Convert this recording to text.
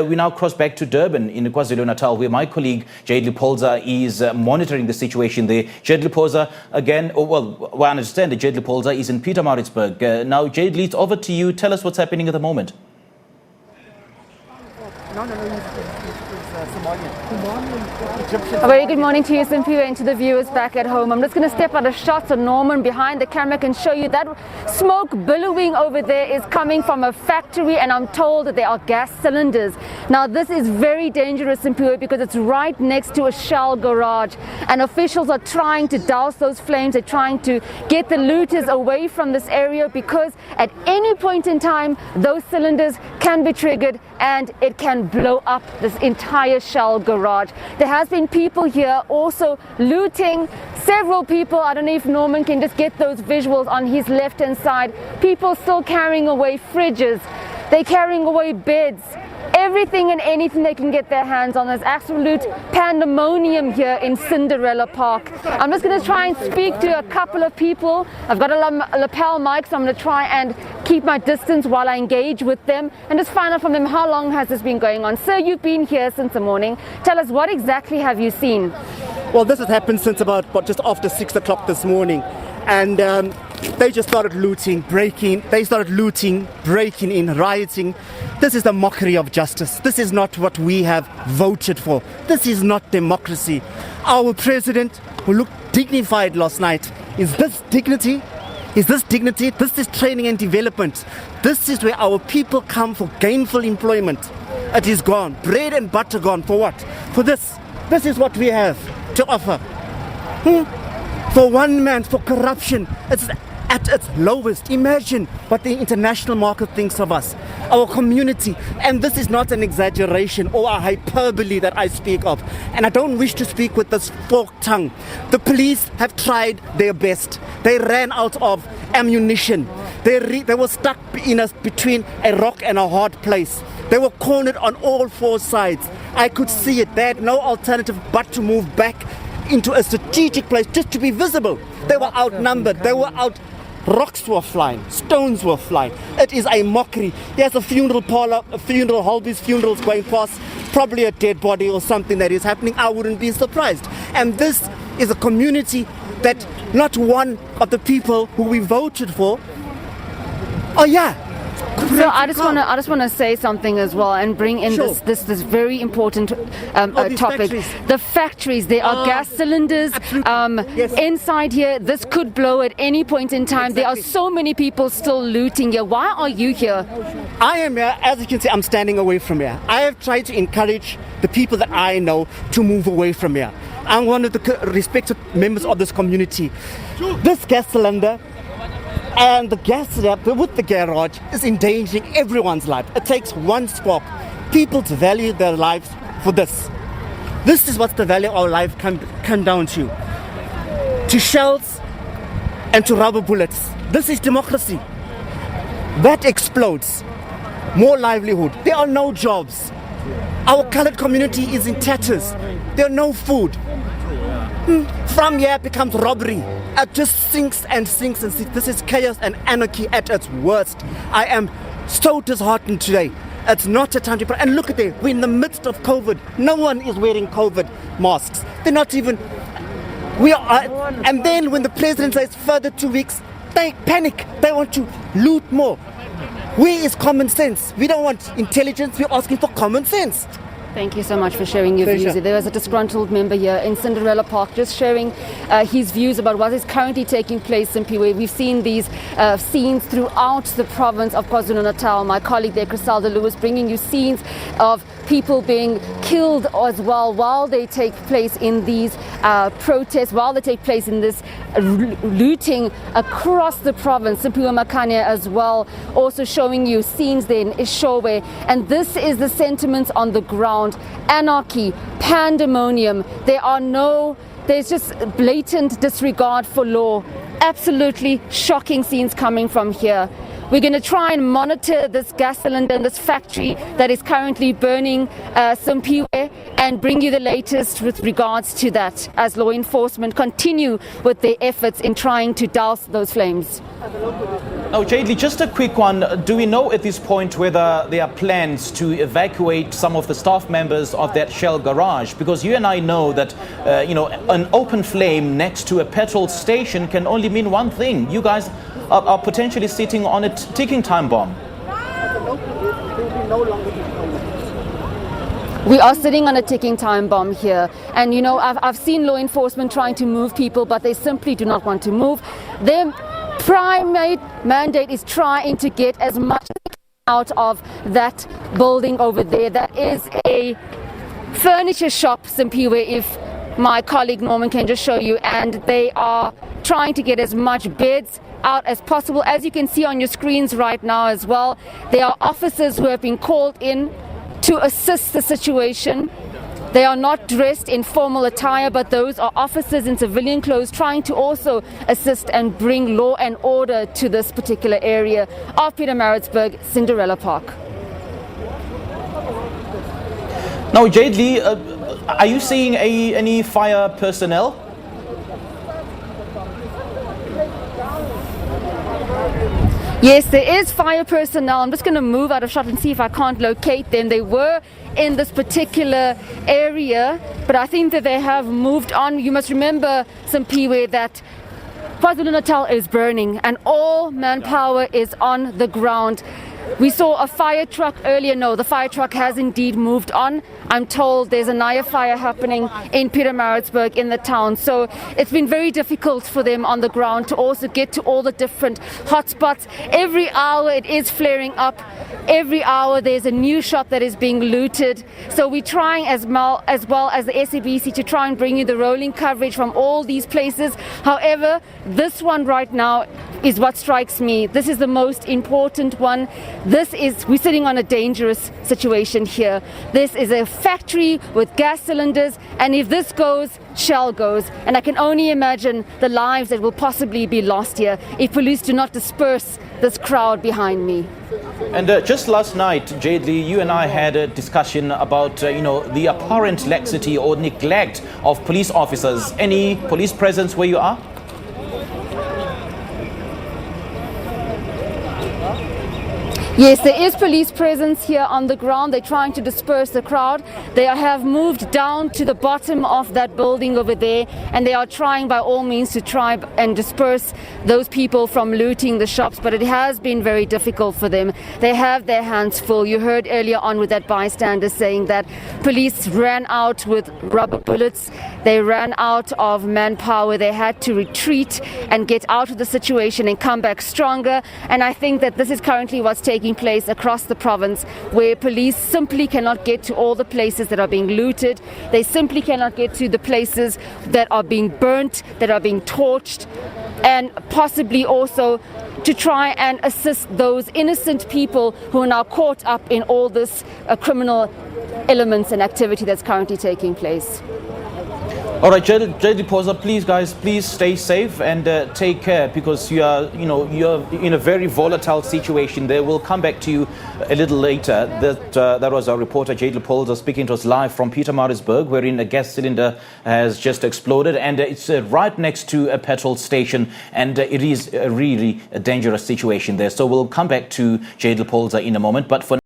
We now cross back to Durban in KwaZulu-Natal, where my colleague Jayed-Leigh Paulse is monitoring the situation there. Jayed-Leigh Paulse, again, I understand that Jayed-Leigh Paulse is in Pietermaritzburg. Now, Jayed-Leigh, it's over to you. Tell us what's happening at the moment. A very good morning to you, Simpiwe, and to the viewers back at home. I'm just going to step out of shot so Norman behind the camera can show you that smoke billowing over there is coming from a factory, and I'm told that there are gas cylinders. Now, this is very dangerous, Simpiwe, because it's right next to a Shell garage, and officials are trying to douse those flames. They're trying to get the looters away from this area, because at any point in time, those cylinders can be triggered and it can blow up this entire Shell garage. There has been people here also looting. Several people, I don't know if Norman can just get those visuals on his left hand side. People still carrying away fridges. They're carrying away beds. Everything and anything they can get their hands on. There's absolute pandemonium here in Cinderella Park. I'm just going to try and speak to a couple of people. I've got a lapel mic, so I'm going to try and keep my distance while I engage with them and just find out from them how long has this been going on. Sir, you've been here since the morning. Tell us, what exactly have you seen? Well, this has happened since about just after 6 o'clock this morning. And they just started looting, breaking. They started looting, breaking in, rioting. This is the mockery of justice. This is not what we have voted for. This is not democracy. Our president, who looked dignified last night, is this dignity? Is this dignity? This is training and development. This is where our people come for gainful employment. It is gone. Bread and butter gone. For what? For this. This is what we have to offer. For one man, for corruption, it's at its lowest. Imagine what the international market thinks of us, our community. And this is not an exaggeration or a hyperbole that I speak of. And I don't wish to speak with this forked tongue. The police have tried their best. They ran out of ammunition. They were stuck between a rock and a hard place. They were cornered on all four sides. I could see it. They had no alternative but to move back into a strategic place just to be visible. They were outnumbered. They were out. Rocks were flying. Stones were flying. It is a mockery. There's a funeral parlor, a funeral, Holby's funerals going past, probably a dead body or something that is happening. I wouldn't be surprised. And this is a community that not one of the people who we voted for. Oh yeah. So I just want to say something as well and bring in this very important topic. Factories. The factories. There are gas cylinders yes. inside here. This could blow at any point in time. Exactly. There are so many people still looting here. Why are you here? I am here. As you can see, I'm standing away from here. I have tried to encourage the people that I know to move away from here. I'm one of the respected members of this community. This gas cylinder and the gas with the garage is endangering everyone's life. It takes one spark. People to value their lives for this. This is what the value of our life come down to. To shells and to rubber bullets. This is democracy. That explodes. More livelihood. There are no jobs. Our colored community is in tatters. There are no food. From here it becomes robbery. It just sinks and sinks and sinks. This is chaos and anarchy at its worst. I am so disheartened today. It's not a time to... And look at it. We're in the midst of COVID. No one is wearing COVID masks. They're not even... And then when the president says further 2 weeks, they panic. They want to loot more. Where is common sense? We don't want intelligence. We're asking for common sense. Thank you so much for sharing your views. There was a disgruntled member here in Cinderella Park just sharing his views about what is currently taking place in Piwe. We've seen these scenes throughout the province of KwaZulu-Natal. My colleague there, Griselda Lewis, bringing you scenes of people being killed as well while they take place in these protests, while they take place in this looting across the province. Simpiwe Makanya as well, also showing you scenes there in Ishowe. And this is the sentiment on the ground. Anarchy, pandemonium. There's just blatant disregard for law. Absolutely shocking scenes coming from here. We're going to try and monitor this gas cylinder in this factory that is currently burning Simpiwe and bring you the latest with regards to that as law enforcement continue with their efforts in trying to douse those flames. Now, Jayed-Leigh, just a quick one. Do we know at this point whether there are plans to evacuate some of the staff members of that Shell garage? Because you and I know that, an open flame next to a petrol station can only mean one thing. You guys are potentially sitting on a ticking time bomb. We are sitting on a ticking time bomb here. And, I've seen law enforcement trying to move people, but they simply do not want to move. Their primate mandate is trying to get as much out of that building over there. That is a furniture shop, Simpiwe, if my colleague Norman can just show you. And they are trying to get as much beds out as possible. As you can see on your screens right now as well, there are officers who have been called in to assist the situation. They are not dressed in formal attire, but those are officers in civilian clothes trying to also assist and bring law and order to this particular area of Pietermaritzburg, Cinderella Park. Now, Jayed-Leigh, are you seeing any fire personnel? Yes, there is fire personnel. I'm just going to move out of shot and see if I can't locate them. They were in this particular area, but I think that they have moved on. You must remember, Simpiwe, that KwaZulu-Natal is burning and all manpower is on the ground. We saw a fire truck earlier. No, the fire truck has indeed moved on. I'm told there's another fire happening in Pietermaritzburg in the town. So it's been very difficult for them on the ground to also get to all the different hotspots. Every hour it is flaring up. Every hour there's a new shop that is being looted. So we're trying as well as the SABC to try and bring you the rolling coverage from all these places. However, this one right now is what strikes me. This is the most important one. We're sitting on a dangerous situation here. This is a factory with gas cylinders, and if this goes, Shell goes. And I can only imagine the lives that will possibly be lost here if police do not disperse this crowd behind me. And just last night, Jayed-Leigh, you and I had a discussion about, the apparent laxity or neglect of police officers. Any police presence where you are? Yes, there is police presence here on the ground. They're trying to disperse the crowd. They have moved down to the bottom of that building over there, and they are trying by all means to try and disperse those people from looting the shops, but it has been very difficult for them. They have their hands full. You heard earlier on with that bystander saying that police ran out with rubber bullets. They ran out of manpower. They had to retreat and get out of the situation and come back stronger. And I think that this is currently what's taking place across the province, where police simply cannot get to all the places that are being looted. They simply cannot get to the places that are being burnt, that are being torched, and possibly also to try and assist those innocent people who are now caught up in all this criminal elements and activity that's currently taking place. All right, Jayed-Leigh Paulse, please stay safe and take care, because you're in a very volatile situation there. We'll come back to you a little later. That was our reporter Jayed-Leigh Paulse speaking to us live from Pietermaritzburg, wherein a gas cylinder has just exploded, and it's right next to a petrol station, and it is a really dangerous situation there. So we'll come back to Jayed-Leigh Paulse in a moment, but for